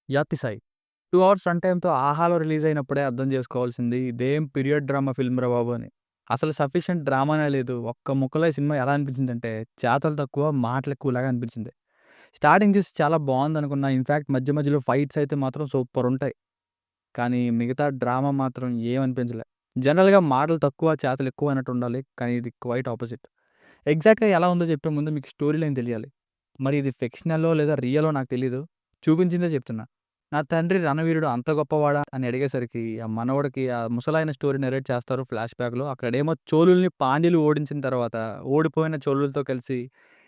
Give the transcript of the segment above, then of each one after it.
'యాతి Sai' 2 hours run టైమ్‌తో 'ఆహాలో' release అయినప్పుడే అర్థం చేసుకోవాల్సింది ఇదేం పీరియడ్ డ్రామా ఫిల్మ్‌రా బాబు అని. అసలు సఫిషియంట్ డ్రామానే లేదు. ఒక్క ముక్కలో ఈ సినిమా ఎలా అనిపించిందంటే చేతలు తక్కువ, మాటలు ఎక్కువలాగా అనిపించింది. స్టార్టింగ్ చూసి చాలా బావుందనుకున్నా. ఇన్‌ఫాక్ట్ మధ్య మధ్యలో ఫైట్స్ అయితే మాత్రం సూపరుంటాయి. కానీ మిగతా డ్రామా మాత్రం ఏమనిపించలే. జనరల్‌గా మాటలు తక్కువ, చేతలు ఎక్కువ అన్నట్టు ఉండాలి. కానీ ఇది క్వైట్ ఆపోజిట్. ఎగ్జాక్ట్‌గా ఎలా ఉందో చెప్పే ముందు మీకు స్టోరీ లైన్ తెలియాలి. మరి ఇది ఫిక్షనలో లేదా రియలో నాకు తెలీదు. చూపించిందే చెప్తున్నా. నా తండ్రి రణవీరుడు అంత గొప్పవాడా అని అడిగేసరికి ఆ మనవడికి ఆ ముసలాయన స్టోరీ నరేట్ చేస్తారు ఫ్లాష్ బ్యాక్‌లో. అక్కడేమో చోళుల్ని పాండ్యులు ఓడించిన తర్వాత ఓడిపోయిన చోళులతో కలిసి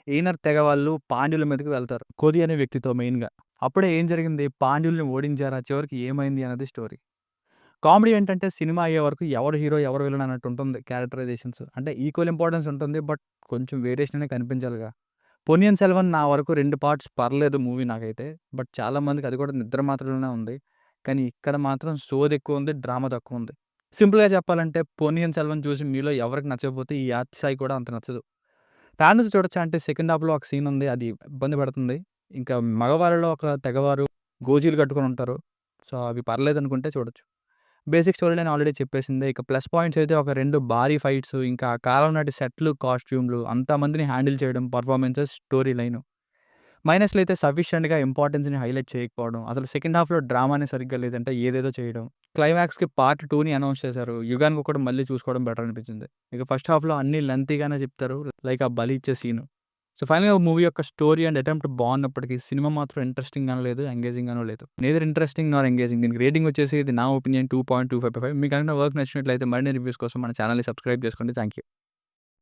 ఈనర్ తెగ వాళ్ళు పాండ్యుల మీదకి వెళ్తారు. కొది అనే వ్యక్తితో మెయిన్‌గా. అప్పుడే ఏం జరిగింది? పాండ్యుల్ని ఓడించారా? చివరికి ఏమైంది? అన్నది స్టోరీ. కామెడీ ఏంటంటే సినిమా అయ్యే వరకు ఎవరు హీరో, ఎవరు విలన్ అన్నట్టు ఉంటుంది క్యారెక్టరైజేషన్స్. అంటే ఈక్వల్ ఇంపార్టెన్స్ ఉంటుంది. బట్ కొంచెం వేరియేషన్ అనేది కనిపించాలిగా. 'పొన్నియిన్ సెల్వన్' నా వరకు 2 పార్ట్స్ పర్లేదు మూవీ నాకైతే. బట్ చాలా మందికి అది కూడా నిద్ర మాత్రలోనే ఉంది. కానీ ఇక్కడ మాత్రం సోదెక్కువుంది, డ్రామా తక్కువుంది. సింపుల్‌గా చెప్పాలంటే 'పొన్నియిన్ సెల్వన్' చూసి మీలో ఎవరికి నచ్చకపోతే ఈ 'యాత్ సాయి' కూడా అంత నచ్చదు. ఫ్యామిలీతో చూడొచ్చా అంటే సెకండ్ హాఫ్‌లో ఒక సీన్ ఉంది. అది ఇబ్బంది పెడుతుంది. ఇంకా మగవారిలో ఒక తెగవారు గోచీలు కట్టుకొని ఉంటారు. సో, అవి పర్లేదనుకుంటే చూడొచ్చు. బేసిక్ స్టోరీ లైన్ ఆల్రెడీ చెప్పేసిందే. ఇక ప్లస్ పాయింట్స్ అయితే ఒక 2 భారీ ఫైట్స్, ఇంకా ఆ కాలం నాటి సెట్‌లు, కాస్ట్యూమ్‌లు, అంతమందిని హ్యాండిల్ చేయడం, పెర్ఫార్మన్సెస్, స్టోరీ లైను. మైనస్‌లయితే సఫిషియంట్‌గా ఇంపార్టెన్స్‌ని హైలైట్ చేయకపోవడం, అసలు సెకండ్ హాఫ్‌లో డ్రామానే సరిగ్గా లేదంటే ఏదేదో చేయడం. క్లైమాక్స్‌కి పార్ట్ 2ని అనౌన్స్ చేశారు. యుగానికి ఒకటి మళ్ళీ చూసుకోవడం బెటర్ అనిపించింది. ఇక ఫస్ట్ హాఫ్‌లో అన్నీ లెంతీగానే చెప్తారు. లైక్ ఆ బలి ఇచ్చే సీను. సో, ఫైనల్‌గా మూవీ యొక్క స్టోరీ అండ్ అటెంప్ట్ బాగున్నప్పటికీ సినిమా మాత్రం ఇంట్రెస్టింగ్‌గాను లేదు, ఎంగేజింగ్‌గాను లేదు. నెయిదర్ ఇంట్రెస్టింగ్ నార్ ఎంగేజింగ్. దీనికి రేటింగ్ వచ్చేసి ఇది నా ఒపీనియన్ 2.255. మీకు కనుక వర్క్ నచ్చినట్లయితే మరిన్ని రివ్యూస్ కోసం మన ఛానెల్‌ని సబ్స్క్రైబ్ చేసుకోండి. Thank you.